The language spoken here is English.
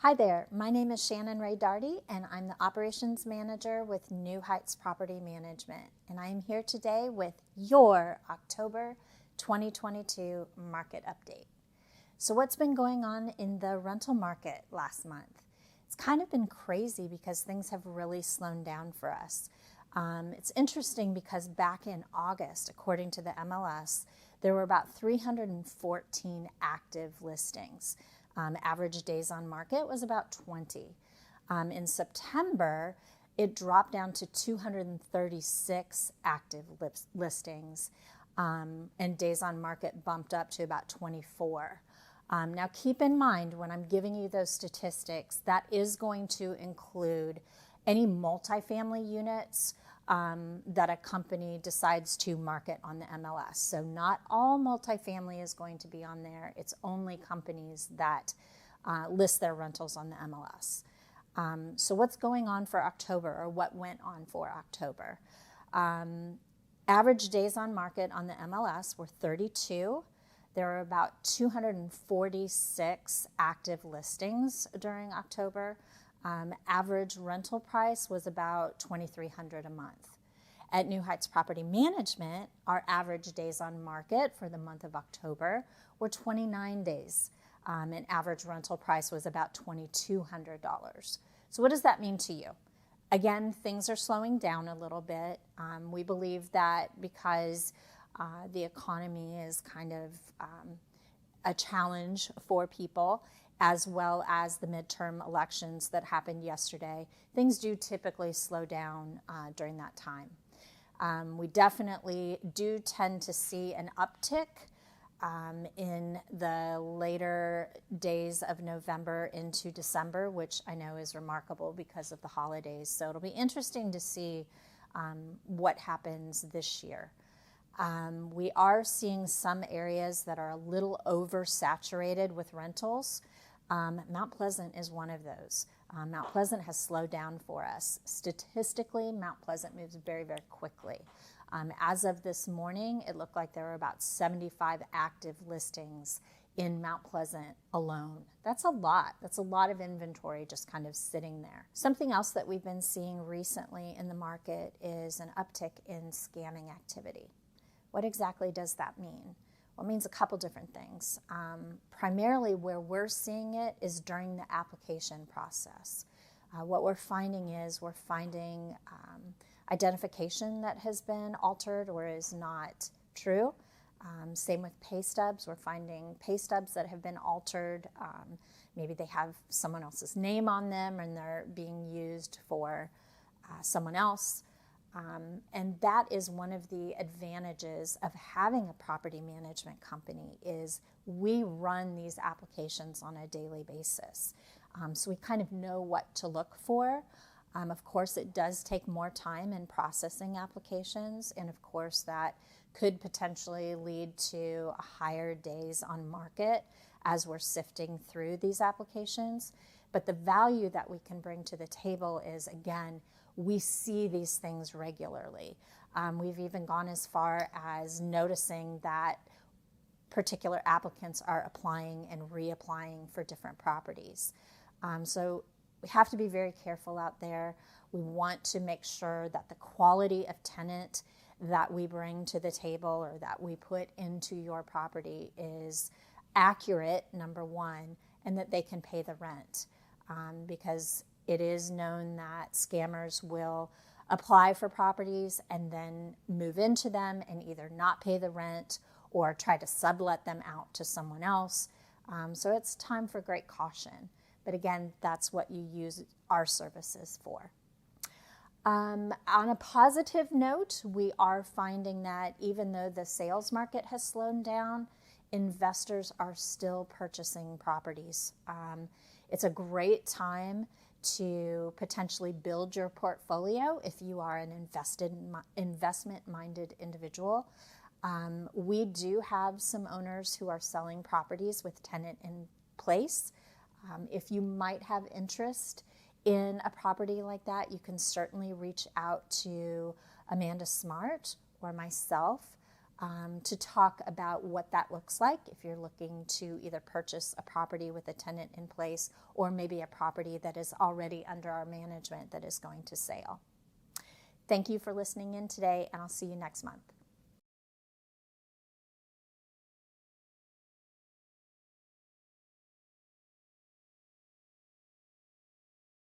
Hi there, my name is Shannon Ray Darty, and I'm the Operations Manager with New Heights Property Management. And I am here today with your October 2022 market update. So what's been going on in the rental market last month? It's kind of been crazy because things have really slowed down for us. It's interesting because back in August, according to the MLS, there were about 314 active listings. Average days on market was about 20. In September, it dropped down to 236 active listings, and days on market bumped up to about 24. Now keep in mind when I'm giving you those statistics, that is going to include any multifamily units that a company decides to market on the MLS. So not all multifamily is going to be on there. It's only companies that list their rentals on the MLS. So what's going on for October, or what went on for October? Average days on market on the MLS were 32. There were about 246 active listings during October. Average rental price was about $2,300 a month. At New Heights Property Management, our average days on market for the month of October were 29 days, and average rental price was about $2,200. So what does that mean to you? Again, things are slowing down a little bit. We believe that because the economy is kind of a challenge for people, as well as the midterm elections that happened yesterday, things do typically slow down during that time. We definitely do tend to see an uptick in the later days of November into December, which I know is remarkable because of the holidays. So it'll be interesting to see what happens this year. We are seeing some areas that are a little oversaturated with rentals. Mount Pleasant is one of those. Mount Pleasant has slowed down for us. Statistically, Mount Pleasant moves very, very quickly. As of this morning, it looked like there were about 75 active listings in Mount Pleasant alone. That's a lot. That's a lot of inventory just kind of sitting there. Something else that we've been seeing recently in the market is an uptick in scamming activity. What exactly does that mean? Well, it means a couple different things. Primarily where we're seeing it is during the application process. What we're finding is identification that has been altered or is not true. Same with pay stubs. We're finding pay stubs that have been altered. Maybe they have someone else's name on them and they're being used for someone else. And that is one of the advantages of having a property management company is we run these applications on a daily basis. So we kind of know what to look for. Of course, it does take more time in processing applications, and of course that could potentially lead to higher days on market as we're sifting through these applications. But the value that we can bring to the table is, again, we see these things regularly. We've even gone as far as noticing that particular applicants are applying and reapplying for different properties. So we have to be very careful out there. We want to make sure that the quality of tenant that we bring to the table or that we put into your property is accurate, number one, and that they can pay the rent. Because it is known that scammers will apply for properties and then move into them and either not pay the rent or try to sublet them out to someone else. So it's time for great caution. But again, that's what you use our services for. On a positive note, we are finding that even though the sales market has slowed down, investors are still purchasing properties. It's a great time to potentially build your portfolio if you are an investment-minded individual. We do have some owners who are selling properties with tenant in place. If you might have interest in a property like that, you can certainly reach out to Amanda Smart or myself. to talk about what that looks like if you're looking to either purchase a property with a tenant in place or maybe a property that is already under our management that is going to sale. Thank you for listening in today, and I'll see you next month.